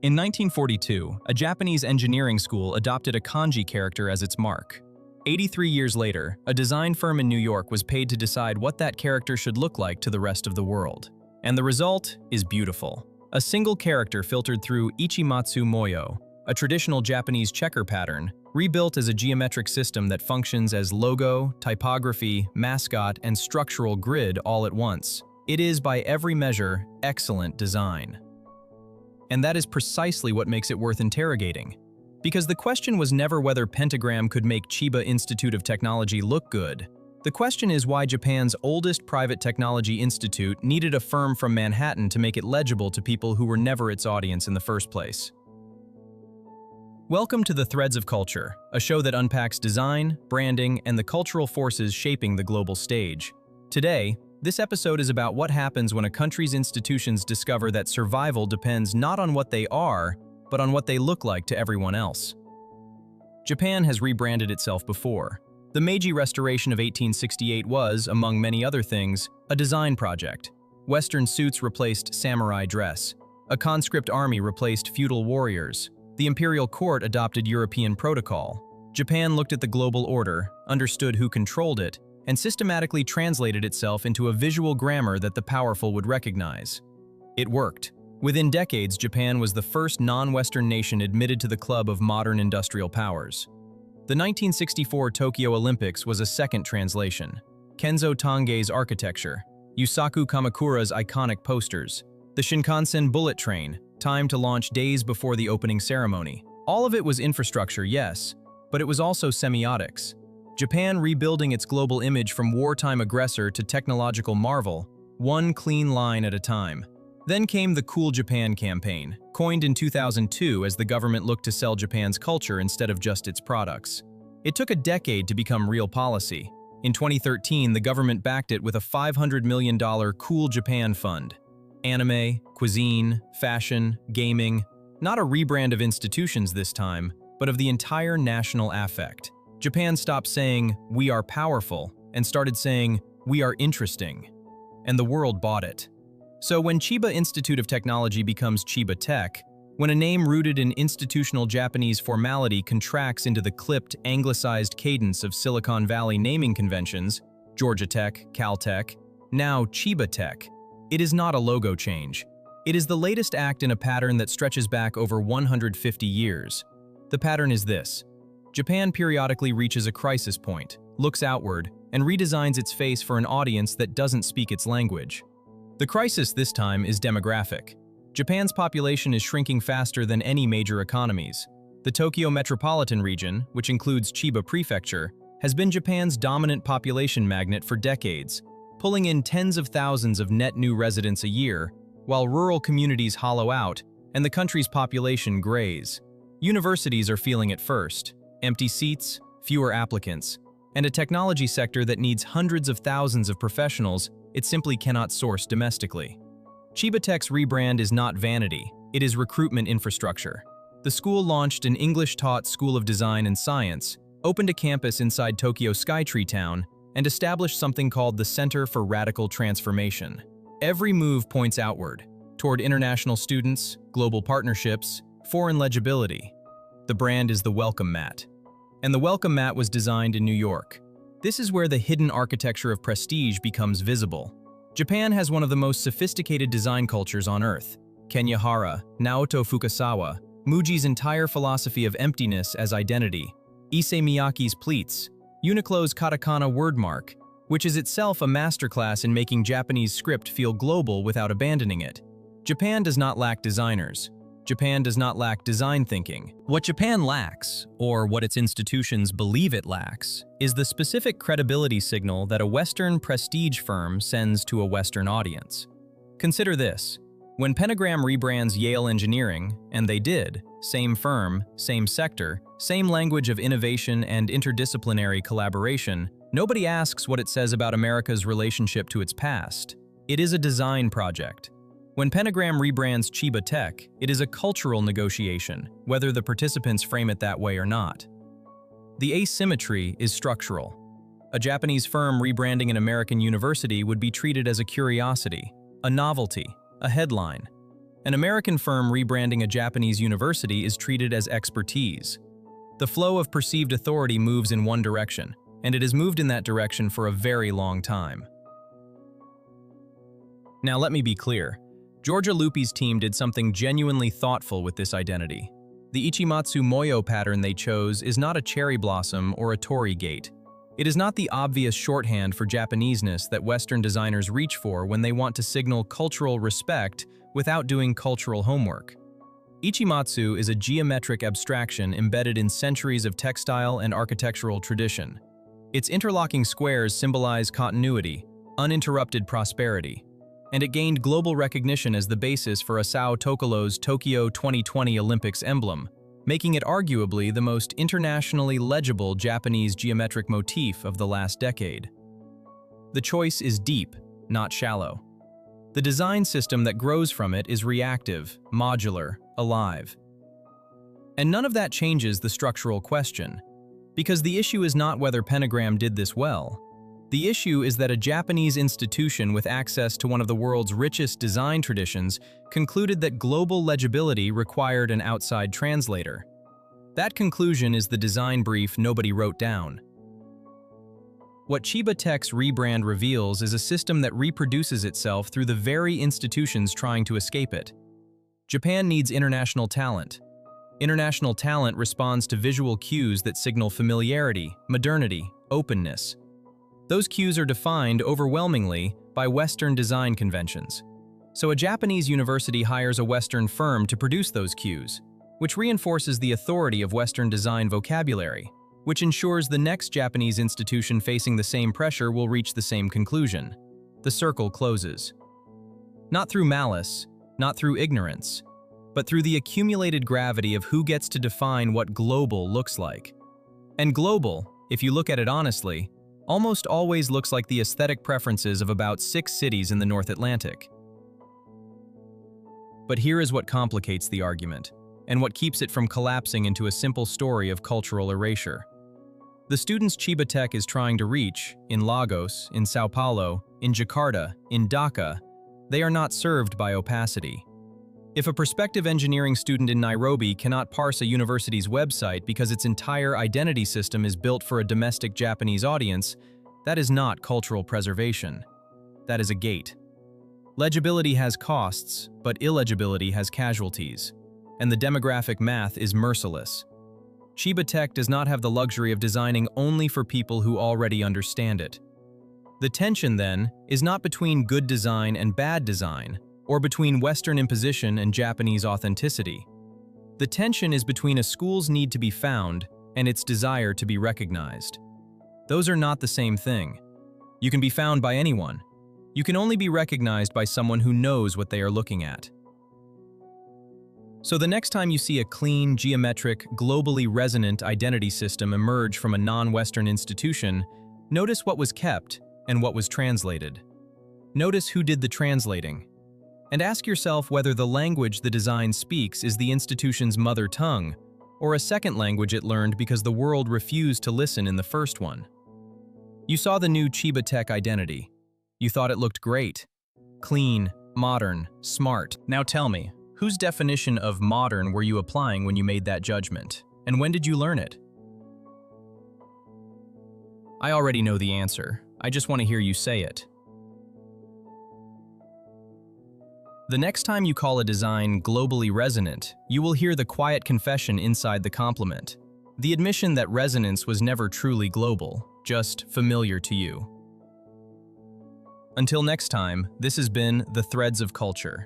In 1942, a Japanese engineering school adopted a kanji character as its mark. 83 years later, a design firm in New York was paid to decide what that character should look like to the rest of the world. And the result is beautiful. A single character filtered through ichimatsu moyo, a traditional Japanese checker pattern, rebuilt as a geometric system that functions as logo, typography, mascot, and structural grid all at once. It is, by every measure, excellent design. And that is precisely what makes it worth interrogating. Because the question was never whether Pentagram could make Chiba Institute of Technology look good. The question is why Japan's oldest private technology institute needed a firm from Manhattan to make it legible to people who were never its audience in the first place. Welcome to the Threads of Culture, a show that unpacks design, branding, and the cultural forces shaping the global stage. Today, this episode is about what happens when a country's institutions discover that survival depends not on what they are, but on what they look like to everyone else. Japan has rebranded itself before. The Meiji Restoration of 1868 was, among many other things, a design project. Western suits replaced samurai dress. A conscript army replaced feudal warriors. The imperial court adopted European protocol. Japan looked at the global order, understood who controlled it, and systematically translated itself into a visual grammar that the powerful would recognize. It worked. Within decades, Japan was the first non-Western nation admitted to the club of modern industrial powers. The 1964 Tokyo Olympics was a second translation. Kenzo Tangei's architecture, Yusaku Kamakura's iconic posters, the Shinkansen bullet train, timed to launch days before the opening ceremony. All of it was infrastructure, yes, but it was also semiotics. Japan rebuilding its global image from wartime aggressor to technological marvel, one clean line at a time. Then came the Cool Japan campaign, coined in 2002 as the government looked to sell Japan's culture instead of just its products. It took a decade to become real policy. In 2013, the government backed it with a $500 million Cool Japan fund. Anime, cuisine, fashion, gaming, not a rebrand of institutions this time, but of the entire national affect. Japan stopped saying, "We are powerful," and started saying, "We are interesting." And the world bought it. So when Chiba Institute of Technology becomes Chiba Tech, when a name rooted in institutional Japanese formality contracts into the clipped, anglicized cadence of Silicon Valley naming conventions, Georgia Tech, Caltech, now Chiba Tech, it is not a logo change. It is the latest act in a pattern that stretches back over 150 years. The pattern is this. Japan periodically reaches a crisis point, looks outward, and redesigns its face for an audience that doesn't speak its language. The crisis this time is demographic. Japan's population is shrinking faster than any major economies. The Tokyo metropolitan region, which includes Chiba Prefecture, has been Japan's dominant population magnet for decades, pulling in tens of thousands of net new residents a year, while rural communities hollow out and the country's population grays. Universities are feeling it first. Empty seats, fewer applicants, and a technology sector that needs hundreds of thousands of professionals it simply cannot source domestically. Chiba Tech's rebrand is not vanity, it is recruitment infrastructure. The school launched an English-taught School of Design and Science, opened a campus inside Tokyo Skytree Town, and established something called the Center for Radical Transformation. Every move points outward, toward international students, global partnerships, foreign legibility. The brand is the welcome mat. And the welcome mat was designed in New York. This is where the hidden architecture of prestige becomes visible. Japan has one of the most sophisticated design cultures on Earth. Kenya Hara, Naoto Fukasawa, Muji's entire philosophy of emptiness as identity, Issey Miyake's pleats, Uniqlo's katakana wordmark, which is itself a masterclass in making Japanese script feel global without abandoning it. Japan does not lack designers. Japan does not lack design thinking. What Japan lacks, or what its institutions believe it lacks, is the specific credibility signal that a Western prestige firm sends to a Western audience. Consider this. When Pentagram rebrands Yale Engineering, and they did, same firm, same sector, same language of innovation and interdisciplinary collaboration, nobody asks what it says about America's relationship to its past. It is a design project. When Pentagram rebrands Chiba Tech, it is a cultural negotiation, whether the participants frame it that way or not. The asymmetry is structural. A Japanese firm rebranding an American university would be treated as a curiosity, a novelty, a headline. An American firm rebranding a Japanese university is treated as expertise. The flow of perceived authority moves in one direction, and it has moved in that direction for a very long time. Now let me be clear. Georgia Lupi's team did something genuinely thoughtful with this identity. The ichimatsu moyo pattern they chose is not a cherry blossom or a torii gate. It is not the obvious shorthand for Japaneseness that Western designers reach for when they want to signal cultural respect without doing cultural homework. Ichimatsu is a geometric abstraction embedded in centuries of textile and architectural tradition. Its interlocking squares symbolize continuity, uninterrupted prosperity, and it gained global recognition as the basis for Asao Tokolo's Tokyo 2020 Olympics emblem, making it arguably the most internationally legible Japanese geometric motif of the last decade. The choice is deep, not shallow. The design system that grows from it is reactive, modular, alive. And none of that changes the structural question, because the issue is not whether Pentagram did this well. The issue is that a Japanese institution with access to one of the world's richest design traditions concluded that global legibility required an outside translator. That conclusion is the design brief nobody wrote down. What Chiba Tech's rebrand reveals is a system that reproduces itself through the very institutions trying to escape it. Japan needs international talent. International talent responds to visual cues that signal familiarity, modernity, openness. Those cues are defined overwhelmingly by Western design conventions. So a Japanese university hires a Western firm to produce those cues, which reinforces the authority of Western design vocabulary, which ensures the next Japanese institution facing the same pressure will reach the same conclusion. The circle closes. Not through malice, not through ignorance, but through the accumulated gravity of who gets to define what global looks like. And global, if you look at it honestly, almost always looks like the aesthetic preferences of about 6 cities in the North Atlantic. But here is what complicates the argument, and what keeps it from collapsing into a simple story of cultural erasure. The students Chiba Tech is trying to reach, in Lagos, in Sao Paulo, in Jakarta, in Dhaka, they are not served by opacity. If a prospective engineering student in Nairobi cannot parse a university's website because its entire identity system is built for a domestic Japanese audience, that is not cultural preservation. That is a gate. Legibility has costs, but illegibility has casualties, and the demographic math is merciless. Chiba Tech does not have the luxury of designing only for people who already understand it. The tension, then, is not between good design and bad design, or between Western imposition and Japanese authenticity. The tension is between a school's need to be found and its desire to be recognized. Those are not the same thing. You can be found by anyone. You can only be recognized by someone who knows what they are looking at. So the next time you see a clean, geometric, globally resonant identity system emerge from a non-Western institution, notice what was kept and what was translated. Notice who did the translating. And ask yourself whether the language the design speaks is the institution's mother tongue, or a second language it learned because the world refused to listen in the first one. You saw the new Chiba Tech identity. You thought it looked great. Clean, modern, smart. Now tell me, whose definition of modern were you applying when you made that judgment? And when did you learn it? I already know the answer. I just want to hear you say it. The next time you call a design globally resonant, you will hear the quiet confession inside the compliment. The admission that resonance was never truly global, just familiar to you. Until next time, this has been The Threads of Culture.